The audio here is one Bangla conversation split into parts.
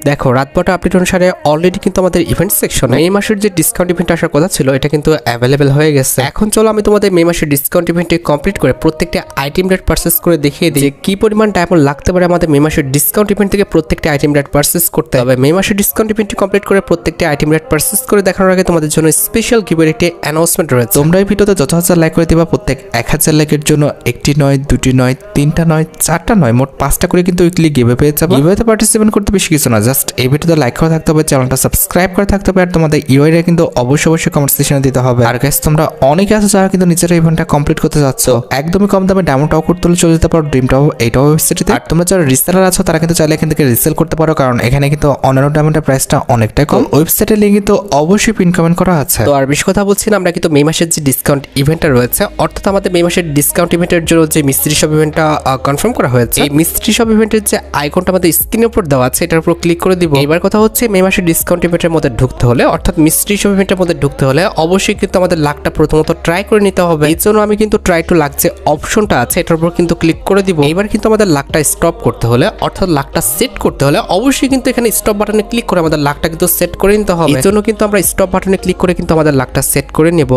দেখো রাত 12টা আপডেট অনুসারে অলরেডি কিন্তু আমাদের ইভেন্ট সেকশনে এই মাসের যে ডিসকাউন্ট ইভেন্ট আসার কথা ছিল এটা কিন্তু অ্যাভেলেবেল হয়ে গেছে। এখন চলো আমি তোমাদের মে মাসের ডিসকাউন্ট ইভেন্টটি কমপ্লিট করে প্রত্যেকটা আইটেম রেট পারচেস করে দেখিয়ে দিই যে কি পরিমাণ ডায়মন্ড লাগতে পারে আমাদের মে মাসের ডিসকাউন্ট ইভেন্ট থেকে প্রত্যেকটা আইটেম রেট পারচেস করতে হবে। মে মাসের ডিসকাউন্ট ইভেন্টটি কমপ্লিট করে প্রত্যেকটা আইটেম রেট পারচেস করে দেখানোর আগে তোমাদের জন্য স্পেশাল গিভের একটি অ্যানাউন্সমেন্ট রয়েছে। তোমরা এই ভিডিওতে যত হাজার লাইক করে দিবা প্রত্যেক 1000 লাইকের জন্য একটি নয়, দুটি নয়, তিনটা নয়, চারটা নয়, মোট 5টা করে কিন্তু উইকলি গিভে পেয়ে যাবে। গিভেতে পার্টিসিপেট করতে বেশি কিছু না, জাস্ট এই ভিডিওতে লাইক করা থাকতে হবে, চ্যানেলটা সাবস্ক্রাইব করা থাকতে হবে, আর তোমাদের ইউআইটা কিন্তু অবশ্যই কমেন্ট সেকশনে দিতে হবে। আর গাইস তোমরা অনেকে আছো যারা কিন্তু নিজের ইভেন্টটা কমপ্লিট করতে যাচ্ছ, একদমই কম দামে ডায়মন্ড টাও করতে হলে চলে যেতে পারো ড্রিম টাও এইটাও ওয়েবসাইটে। আর তোমরা যারা রিসেলার আছো তারা কিন্তু চাইলে এখান থেকে রিসেল করতে পারো, কারণ এখানে কিন্তু অন্যান্য ডায়মন্ডের প্রাইসটা অনেকটাই কম। ওয়েবসাইটের লিংক কিন্তু অবশ্যই পিন কমেন্ট করা আছে। তো আর বেশি কথা বলছি না, আমরা কিন্তু মে মাসের যে ডিসকাউন্ট ইভেন্টটা রয়েছে, অর্থাৎ আমাদের মে মাসের ডিসকাউন্ট ইভেন্টের জন্য যে মিস্ত্রি শপ ইভেন্টটা কনফার্ম করা হয়েছে, এই মিস্ত্রি শপ ইভেন্টের যে আইকনটা আমাদের স্ক্রিনের উপর দেওয়া আছে এটার উপর ক্লিক করে দিব। এবার কথা হচ্ছে মে মাসের ডিসকাউন্ট ইভেন্টের মধ্যে ঢুকতে হলে, অর্থাৎ মিস্ট্রি শপ ইভেন্টের মধ্যে ঢুকতে হলে অবশ্যই কিন্তু আমাদের লাকটা প্রথমত ট্রাই করে নিতে হবে। এই জন্য আমি কিন্তু ট্রাই টু লাক যে অপশনটা আছে এটার উপর কিন্তু ক্লিক করে দিব। এবার কিন্তু আমাদের লাকটা স্টপ করতে হলে, অর্থাৎ লাকটা সেট করতে হলে অবশ্যই কিন্তু এখানে স্টপ বাটনে ক্লিক করে আমাদের লাকটা কিন্তু সেট করে নিতে হবে। এই জন্য কিন্তু আমরা স্টপ বাটনে ক্লিক করে কিন্তু আমাদের লাকটা সেট করে নেব।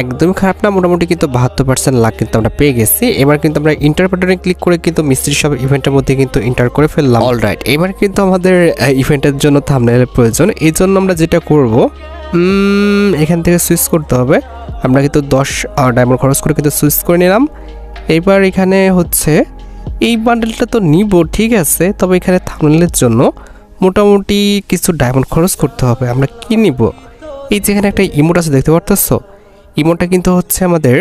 একদমই খারাপ না, মোটামুটি কিন্তু 72% লাক কিন্তু আমরা পেয়ে গেছি। এবার কিন্তু আমরা ইন্টার বাটনে ক্লিক করে কিন্তু মিস্ট্রি শপ ইভেন্টের মধ্যে কিন্তু ইন্টার করে ফেললাম। অলরাইট, এবার কিন্তু আমাদের ইভেন্টের জন্য থাম্বনেলের প্রয়োজন। এই জন্য আমরা যেটা করব, এখান থেকে সুইচ করতে হবে। আমরা কিন্তু 10 ডায়মন্ড খরচ করে কিন্তু সুইচ করে নিলাম। এবার এখানে হচ্ছে এই বান্ডেলটা তো নিব, ঠিক আছে, তবে এখানে থাম্বনেলের জন্য মোটামুটি কিছু ডায়মন্ড খরচ করতে হবে। আমরা কি নিব? এই যেখানে একটা ইমোট আছে দেখতে পারতেছো, ইমোটটা কিন্তু হচ্ছে আমাদের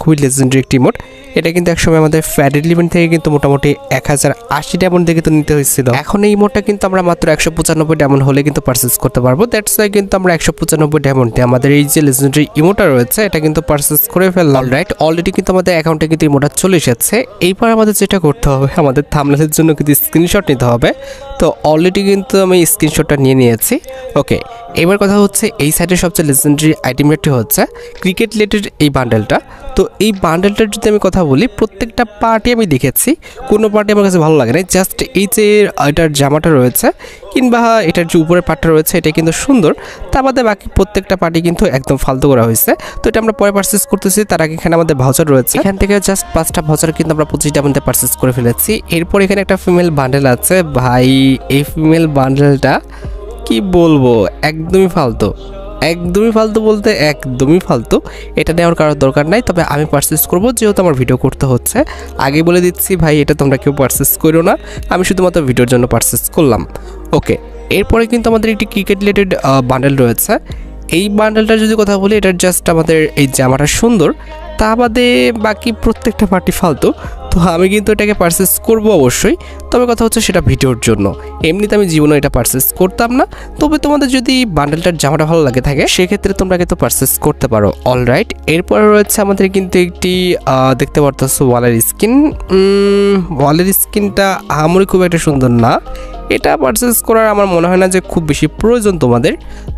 খুবই লেজেন্ডারি একটি ইমোট। এটা কিন্তু একসময় আমাদের ফ্যাডেল ইভেন্ট থেকে কিন্তু মোটামুটি 1080 ডায়মন্ড দিয়ে কিন্তু নিতে হয়েছিল। এখন এই ইমোটটা কিন্তু আমরা মাত্র 195 ডায়মন্ড হলে কিন্তু পারচেস করতে পারবো। দ্যাটস ওয়াই কিন্তু আমরা 195 ডায়মন্ড দিয়ে আমাদের এই যে লেজেন্ডারি ইমোটটা রয়েছে এটা কিন্তু পারচেস করে ফেললাম। অলরাইট, অলরেডি কিন্তু আমাদের অ্যাকাউন্টে কিন্তু ইমোটটা চলে এসেছে। এইবার আমাদের যেটা করতে হবে, আমাদের থাম্বনেলের জন্য কিন্তু স্ক্রিনশট নিতে হবে। তো অলরেডি কিন্তু আমি স্ক্রিনশটটা নিয়ে নিয়েছি। ওকে, এবার কথা হচ্ছে এই সাইডের সবচেয়ে লেজেন্ডারি আইটেমটি হচ্ছে ক্রিকেট রিলেটেড এই বান্ডেলটা। তো এই বান্ডেলটার যদি আমি কথা বলি, প্রত্যেকটা পার্টি আমি দেখেছি, কোনো পার্টি আমার কাছে ভালো লাগে না। জাস্ট এই যে এটার জামাটা রয়েছে কিংবা এটার যে উপরের পার্টটা রয়েছে এটা কিন্তু সুন্দর, তা বাদে বাকি প্রত্যেকটা পার্টি কিন্তু একদম ফালতু করা হয়েছে। তো এটা আমরা পরে পারচেস করতেছি, তার আগে এখানে আমাদের ভাউচার রয়েছে। এখান থেকে জাস্ট 5টা ভাউচার কিন্তু আমরা 25টা মধ্যে পারচেস করে ফেলেছি। এরপর এখানে একটা ফিমেল বান্ডেল আছে। ভাই এই ফিমেল বান্ডেলটা কি বলবো, একদমই ফালতু, একদমই ফালতু বলতে একদমই ফালতু। এটা নেওয়ার কারোর দরকার নাই, তবে আমি পারচেস করবো যেহেতু আমার ভিডিও করতে হচ্ছে। আগে বলে দিচ্ছি ভাই, এটা তোমরা কেউ পারচেস করো না, আমি শুধুমাত্র ভিডিওর জন্য পারচেস করলাম। ওকে, এরপরে কিন্তু আমাদের একটি ক্রিকেট রিলেটেড বান্ডেল রয়েছে। এই বান্ডেলটার যদি কথা বলি, এটার জাস্ট আমাদের এই জামাটা সুন্দর, তা বাদে বাকি প্রত্যেকটা পার্টি ফালতু। তো আমি কিন্তু এটাকে পারচেস করবো অবশ্যই, তবে কথা হচ্ছে সেটা ভিডিওর জন্য। এমনিতে আমি জীবনে এটা পারচেস করতাম না। তবে তোমাদের যদি বান্ডেলটার জামাটা ভালো লাগে থাকে সেক্ষেত্রে তোমরা কিন্তু পারচেস করতে পারো। অলরাইট, এরপরে রয়েছে আমাদের কিন্তু একটি দেখতে পারতেছো ওয়ালের স্কিন। ওয়ালের স্কিনটা আমারই খুব একটা সুন্দর না, এটা পারচেস করার আমার মনে হয় না যে খুব বেশি প্রয়োজন তোমাদের।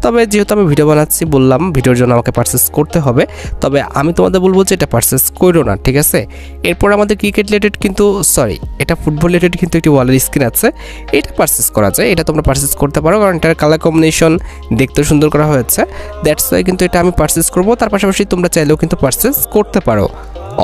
তবে যেহেতু আমি ভিডিও বানাচ্ছি, বললাম ভিডিওর জন্য আমাকে পারচেস করতে হবে, তবে আমি তোমাদের বলবো যে এটা পারচেস করো না, ঠিক আছে। এরপর আমাদের ক্রিকেট রিলেটেড কিন্তু এটা ফুটবল রিলেটেড কিন্তু একটি ওয়ালের স্কিন আছে, এটা পারচেস করা যায়, এটা তোমরা পারচেস করতে পারো, কারণ এটার কালার কম্বিনেশন দেখতে সুন্দর করা হয়েছে। দ্যাটস ওয়াই কিন্তু এটা আমি পারচেস করবো। তার পাশাপাশি তোমরা চাইলেও কিন্তু পারচেস করতে পারো।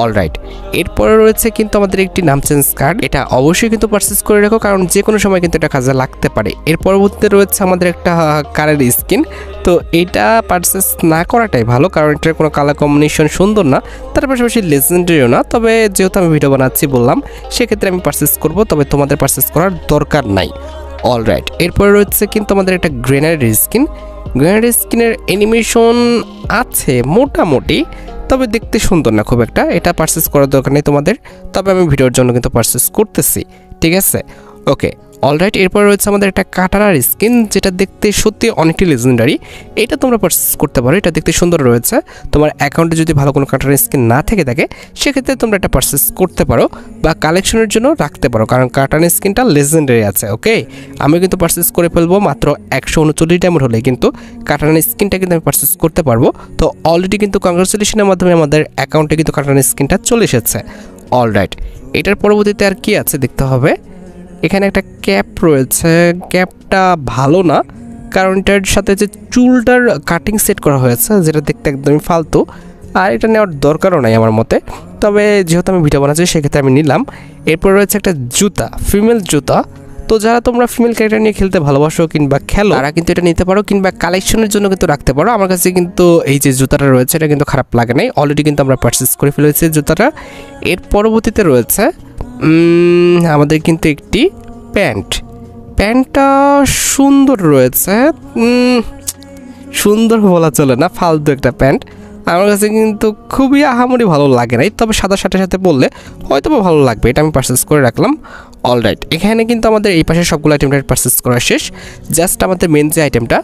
অলরাইট, এরপরে রয়েছে কিন্তু আমাদের একটি নাম চেঞ্জ কার্ড, এটা অবশ্যই কিন্তু পারচেস করে রাখো, কারণ যে কোনো সময় কিন্তু এটা কাজে লাগতে পারে। এর পরবর্তীতে রয়েছে আমাদের একটা কারের স্কিন। তো এটা পারচেস না করাটাই ভালো, কারণ এটার কোনো কালার কম্বিনেশন সুন্দর না, তার পাশাপাশি লেজেন্ডারিও না। তবে যেহেতু আমি ভিডিও বানাচ্ছি বললাম, সেক্ষেত্রে আমি পারচেস করব, তবে তোমাদের পারচেস করার দরকার নাই। অলরাইট, এরপরে রয়েছে কিন্তু আমাদের একটা গ্রেনারি স্কিন। গ্রেনারি স্কিনের অ্যানিমেশন আছে মোটামুটি, তবে দেখতে সুন্দর না খুব একটা, এটা পারচেস করার দরকার নেই তোমাদের। তবে আমি ভিডিওর জন্য কিন্তু পারচেস করতেছি, ঠিক আছে। ওকে, অলরাইট, এরপর রয়েছে আমাদের একটা কাটারার স্কিন, যেটা দেখতে সত্যি অনেকটি লেজেন্ডারি। এটা তোমরা পারচেস করতে পারো, এটা দেখতে সুন্দর রয়েছে। তোমার অ্যাকাউন্টে যদি ভালো কোনো কাটারার স্কিন না থেকে থাকে সেক্ষেত্রে তোমরা এটা পারচেস করতে পারো বা কালেকশনের জন্য রাখতে পারো, কারণ কাটারার স্কিনটা লেজেন্ডারি আছে। ওকে, আমি কিন্তু পারচেস করে ফেলবো, মাত্র 139 ডায়মন্ড হলে কিন্তু কাটারার স্কিনটা কিন্তু আমি পারচেস করতে পারবো। তো অলরেডি কিন্তু কংগ্রাচুলেশনের মাধ্যমে আমাদের অ্যাকাউন্টে কিন্তু কাটারার স্কিনটা চলে এসেছে। অলরাইট, এটার পরবর্তীতে আর কি আছে দেখতে হবে। এখানে একটা ক্যাপ রয়েছে, ক্যাপটা ভালো না, কারণ এটার সাথে যে চুলটার কাটিং সেট করা হয়েছে যেটা দেখতে একদমই ফালতু, আর এটা নেওয়ার দরকারও নাই আমার মতে। তবে যেহেতু আমি ভিডিও বানাচ্ছি সেক্ষেত্রে আমি নিলাম। এরপর রয়েছে একটা জুতা, ফিমেল জুতা। তো যারা তোমরা ফিমেল ক্যারেক্টার নিয়ে খেলতে ভালোবাসো কিংবা খেলো তারা কিন্তু এটা নিতে পারো, কিংবা কালেকশনের জন্য কিন্তু রাখতে পারো। আমার কাছে কিন্তু এই যে জুতাটা রয়েছে এটা কিন্তু খারাপ লাগে নাই, অলরেডি কিন্তু আমরা পারচেস করে ফেলেছি জুতাটা। এর পরবর্তীতে রয়েছে আমাদের কিন্তু একটি প্যান্টটা সুন্দর রয়েছে, সুন্দর বলা চলে না, ফালতু একটা প্যান্ট। আমার কাছে কিন্তু খুবই আহামরি ভালো লাগে নাই, তবে সাদা শার্টের সাথে পরলে হয়তো ভালো লাগবে, এটা আমি পারচেস করে রাখলাম। অলরাইট, এখানে কিন্তু আমাদের এই পাশে সবগুলো আইটেমটা পারচেস করা শেষ। জাস্ট আমাদের মেন যে আইটেমটা,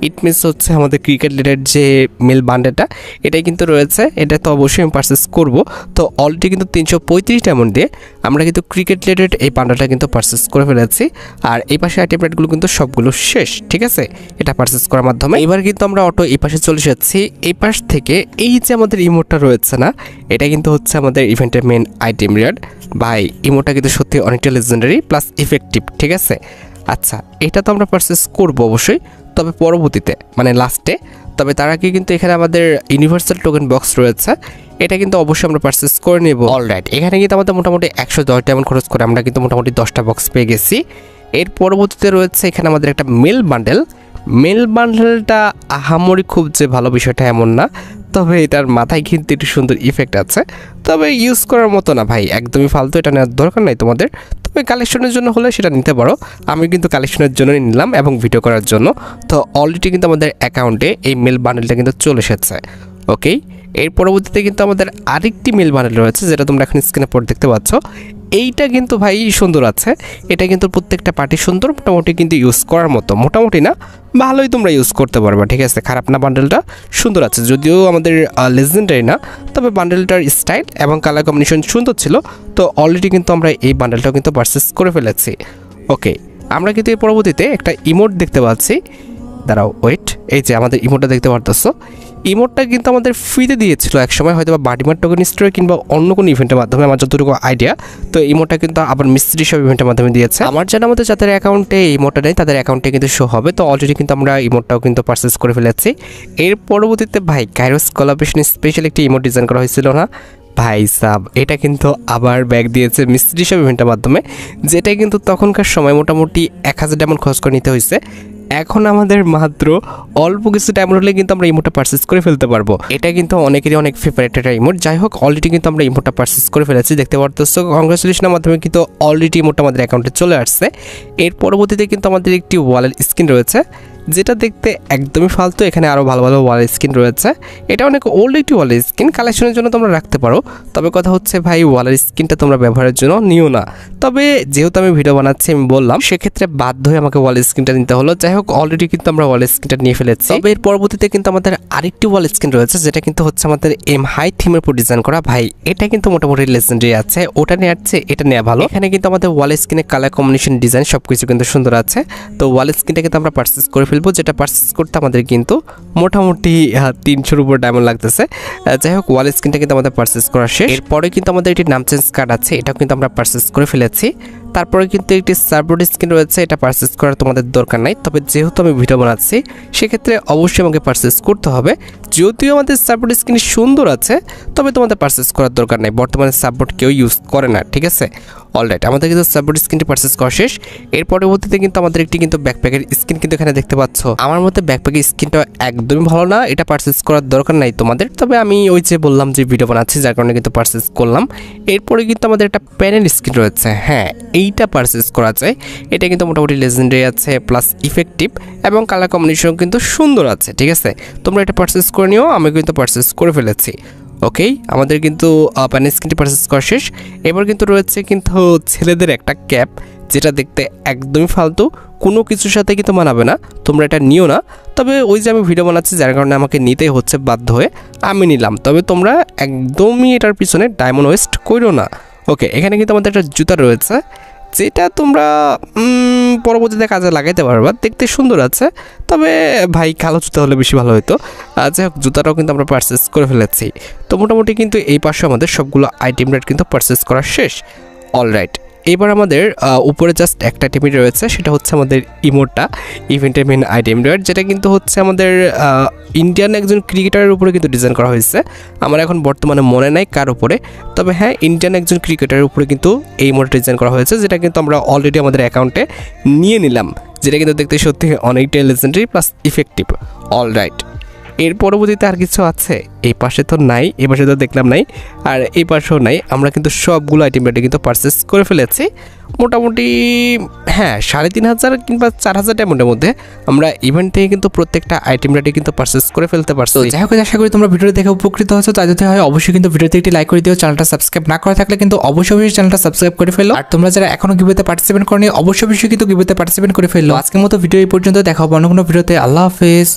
ইট মিনস হচ্ছে আমাদের ক্রিকেট রিলেটেড যে মেল বান্ডেলটা, এটাই কিন্তু রয়েছে। এটা তো অবশ্যই আমি পারচেস করব। তো অলরেডি কিন্তু 335 ডায়মন্ড দিয়ে আমরা কিন্তু ক্রিকেট রিলেটেড এই বান্ডেলটা কিন্তু পারচেস করে ফেলেছি। আর এই পাশে আইটেম রেটগুলো কিন্তু সবগুলো শেষ, ঠিক আছে, এটা পারচেস করার মাধ্যমে। এবার কিন্তু আমরা অটো এই পাশে চলে এসেছি। এই পাশ থেকে এই যে আমাদের ইমোটটা রয়েছে না, এটা কিন্তু হচ্ছে আমাদের ইভেন্টের মেন আইটেম রেট। ভাই ইমোটটা কিন্তু সত্যি অনেকটা লেজেন্ডারি প্লাস ইফেক্টিভ, ঠিক আছে। আচ্ছা, এটা তো আমরা পারচেস করবো অবশ্যই, তবে পরবর্তীতে মানে লাস্টে। তবে তার আগে কিন্তু এখানে আমাদের ইউনিভার্সাল টোকেন বক্স রয়েছে, এটা কিন্তু অবশ্যই আমরা পারচেস করে নেব। অলরাইট, এখানে কিন্তু আমাদের মোটামুটি 110 ডায়মন্ড খরচ করে আমরা কিন্তু মোটামুটি 10টা বক্স পেয়ে গেছি। এর পরবর্তীতে রয়েছে এখানে আমাদের একটা মেল বান্ডেলটা আহামরি খুব যে ভালো বিষয়টা এমন না, তবে এটার মাথায় কিন্তু একটু সুন্দর ইফেক্ট আছে, তবে ইউজ করার মতো না ভাই, একদমই ফালতু, এটা নেওয়ার দরকার নাই তোমাদের। তবে কালেকশনের জন্য হলে সেটা নিতে পারো, আমি কিন্তু কালেকশনের জন্য নিলাম এবং ভিডিও করার জন্য। তো অলরেডি কিন্তু আমাদের অ্যাকাউন্টে এই মেল বান্ডেলটা কিন্তু চলে এসেছে। ওকে, এর পরবর্তীতে কিন্তু আমাদের আরেকটি মেল বান্ডেল রয়েছে, যেটা তোমরা এখন স্ক্রিনে পর দেখতে পাচ্ছ। এইটা কিন্তু ভাই সুন্দর আছে, এটা কিন্তু প্রত্যেকটা পার্টি সুন্দর, মোটামুটি কিন্তু ইউজ করার মতো, মোটামুটি না ভালোই তোমরা ইউজ করতে পারবা, ঠিক আছে, খারাপ না, বান্ডেলটা সুন্দর আছে। যদিও আমাদের লেজেন্ডারি না, তবে বান্ডেলটার স্টাইল এবং কালার কম্বিনেশন সুন্দর ছিল। তো অলরেডি কিন্তু আমরা এই বান্ডেলটাও কিন্তু পারচেস করে ফেলেছি। ওকে, আমরা কিন্তু এর পরবর্তীতে একটা ইমোট দেখতে পাচ্ছি, দাঁড়াও ওয়েট, এই যে আমাদের ইমোটটা দেখতে পারতেছো, ইমোটটা কিন্তু আমাদের ফ্রিতে দিয়েছিল একসময়, হয়তো বা বাডিমার টোকেন স্টোরে কিংবা অন্য কোনো ইভেন্টের মাধ্যমে, আমার যতটুকু আইডিয়া। তো ইমোটটা কিন্তু আবার মিস্ত্রি সব ইভেন্টের মাধ্যমে দিয়েছে। আমার জানা মতো যাদের অ্যাকাউন্টে ইমোটটা নেই তাদের অ্যাকাউন্টে কিন্তু শো হবে। তো অলরেডি কিন্তু আমরা ইমোটটাও কিন্তু পারচেস করে ফেলেছি। এর পরবর্তীতে ভাই কাইরোস কোলাবরেশন স্পেশাল একটি ইমোট ডিজাইন করা হয়েছিল না ভাই সাব, এটা কিন্তু আবার ব্যাক দিয়েছে মিস্ত্রি সব ইভেন্টের মাধ্যমে, যেটা কিন্তু তখনকার সময় মোটামুটি 1000 ডায়মন্ড খরচ করে নিতে হয়েছে। এখন আমাদের মাত্র অল্প কিছু টাইম হলে কিন্তু আমরা ইমোটটা পারচেস করে ফেলতে পারবো। এটা কিন্তু অনেকেরই অনেক ফেভারিট একটা ইমোট। যাই হোক, অলরেডি কিন্তু আমরা ইমোটটা পারচেস করে ফেলেছি, দেখতে পারতেছো। কংগ্রেচুলেশনের মাধ্যমে কিন্তু অলরেডি ইমোটটা আমাদের অ্যাকাউন্টে চলে আসছে। এর পরবর্তীতে কিন্তু আমাদের একটি ওয়ালের স্ক্রিন রয়েছে, যেটা দেখতে একদমই ফালতু। এখানে আরও ভালো ভালো ওয়াল স্ক্রিন রয়েছে, এটা অনেক ওল্ড একটি ওয়াল স্ক্রিন, কালেকশনের জন্য তোমরা রাখতে পারো। তবে কথা হচ্ছে ভাই ওয়ালের স্ক্রিনটা তোমরা ব্যবহারের জন্য নিও না। তবে যেহেতু আমি ভিডিও বানাচ্ছি আমি বললাম, সেক্ষেত্রে বাধ্য হয়ে আমাকে ওয়াল স্ক্রিনটা নিতে হলো। যাই হোক, অলরেডি কিন্তু আমরা ওয়াল স্ক্রিনটা নিয়ে ফেলেছি। তবে এর পরবর্তীতে কিন্তু আমাদের আরেকটি ওয়াল স্ক্রিন রয়েছে, যেটা কিন্তু হচ্ছে আমাদের এম হাই থিমের উপর ডিজাইন করা। ভাই এটা কিন্তু মোটামুটি লেজেন্ডারি আছে, ওটা নেওয়ার চেয়ে এটা নেওয়া ভালো। এখানে কিন্তু আমাদের ওয়াল স্ক্রিনের কালার কম্বিনেশন ডিজাইন সবকিছু কিন্তু সুন্দর আছে। তো ওয়াল স্ক্রিনটা কিন্তু আমরা পারচেস করে ফেলবো, যেটা পারচেস করতে আমাদের কিন্তু মোটামুটি 300-র উপর ডায়মন্ড লাগতেছে। যাই হোক, ওয়াল স্ক্রিনটা কিন্তু আমাদের পারচেস করা শেষ। এরপরে কিন্তু আমাদের একটি নাম চেঞ্জ কার্ড আছে, এটাও কিন্তু আমরা পারচেস করে ফেলেছি। তারপরে কিন্তু একটি সার্ভবোর্ড স্ক্রিন রয়েছে, এটা পারচেস করার তোমাদের দরকার নাই। তবে যেহেতু আমি ভিডিও বানাচ্ছি সেক্ষেত্রে অবশ্যই আমাকে পারচেস করতে হবে। যদিও আমাদের সার্ভবোর্ড স্ক্রিন সুন্দর আছে, তবে তোমাদের পারচেস করার দরকার নাই, বর্তমানে সার্ভবোর্ড কেউ ইউজ করে না, ঠিক আছে। অলরাইট, আমাদের কিন্তু সার্ভবোর্ড স্ক্রিনটি পারচেস করা শেষ। এর পরবর্তীতে কিন্তু আমাদের একটি কিন্তু ব্যাকপ্যাকের স্ক্রিন কিন্তু এখানে দেখতে পাচ্ছ। আমার মতে ব্যাকপ্যাকের স্ক্রিনটা একদমই ভালো না, এটা পারচেস করার দরকার নাই তোমাদের। তবে আমি ওই যে বললাম যে ভিডিও বানাচ্ছি, যার কারণে কিন্তু পারচেস করলাম। এরপরে কিন্তু আমাদের একটা প্যানেল স্ক্রিন রয়েছে, হ্যাঁ এইটা পারচেস করা যায়। এটা কিন্তু মোটামুটি লেজেন্ডারি আছে প্লাস ইফেক্টিভ এবং কালার কম্বিনেশন কিন্তু সুন্দর আছে, ঠিক আছে। তোমরা এটা পারচেস করে নিও, আমি কিন্তু পারচেস করে ফেলেছি। ওকে, আমাদের কিন্তু প্যানেল স্ক্রিনটি পারচেস করা শেষ। এবার কিন্তু রয়েছে কিন্তু ছেলেদের একটা ক্যাপ, যেটা দেখতে একদমই ফালতু, কোনো কিছুর সাথে কিন্তু মানাবে না, তোমরা এটা নিও না। তবে ওই যে আমি ভিডিও বানাচ্ছি যার কারণে আমাকে নিতেই হচ্ছে, বাধ্য হয়ে আমি নিলাম। তবে তোমরা একদমই এটার পিছনে ডায়মন্ড ওয়েস্ট করো না। ওকে, এখানে কিন্তু আমাদের একটা জুতা রয়েছে, যেটা তোমরা পরবর্তীতে কাজে লাগাইতে পারবা, দেখতে সুন্দর আছে। তবে ভাই কালো জুতা হলে বেশি ভালো হতো। যাই হোক, জুতাটাও কিন্তু আমরা পারচেস করে ফেলেছি। তো মোটামুটি কিন্তু এই পাশে আমাদের সবগুলো আইটেম রেট কিন্তু পারচেস করা শেষ। অলরাইট, এবার আমাদের উপরে জাস্ট একটা টিমই রয়েছে, সেটা হচ্ছে আমাদের ইমোটটা, ইভেন্টের মেন আইটেম রেট, যেটা কিন্তু হচ্ছে আমাদের ইন্ডিয়ান একজন ক্রিকেটারের উপরে কিন্তু ডিজাইন করা হয়েছে। আমার এখন বর্তমানে মনে নাই কার উপরে, তবে হ্যাঁ ইন্ডিয়ান একজন ক্রিকেটারের উপরে কিন্তু এই ইমোটটা ডিজাইন করা হয়েছে, যেটা কিন্তু আমরা অলরেডি আমাদের অ্যাকাউন্টে নিয়ে নিলাম, যেটা কিন্তু দেখতে সত্যি অনেকটাই legendary plus effective. All right, এর পরবর্তীতে আর কিছু আছে? এই পাশে তো নাই, এই পাশে তো দেখলাম নাই, আর এই পাশেও নাই। আমরা কিন্তু সবগুলো আইটেম রেটে কিন্তু পারচেস করে ফেলেছি মোটামুটি, হ্যাঁ 3500 কিংবা 4000 ডায়মন্ডের মধ্যে আমরা ইভেন্ট থেকে কিন্তু প্রত্যেকটা আইটেম রেটে কিন্তু পারচেস করে ফেলতে পারছি। যাই হোক, আশা করি তোমরা ভিডিও দেখে উপকৃত হয়েছো। তাই যদি হয় অবশ্যই কিন্তু ভিডিওতে একটি লাইক করে দিও। চ্যানেলটা সাবস্ক্রাইব না করা থাকলে কিন্তু অবশ্যই চ্যানেলটা সাবস্ক্রাইব করে ফেলো। আর তোমরা যারা এখনো গিভওয়েতে পার্টিসিপেট করনি অবশ্যই কিন্তু গিভওয়েতে পার্টিসিপেট করে ফেলো। আজকের মতো ভিডিও এই পর্যন্ত, দেখা হবে অন্য কোনো ভিডিওতে। আল্লাহ হাফেজ।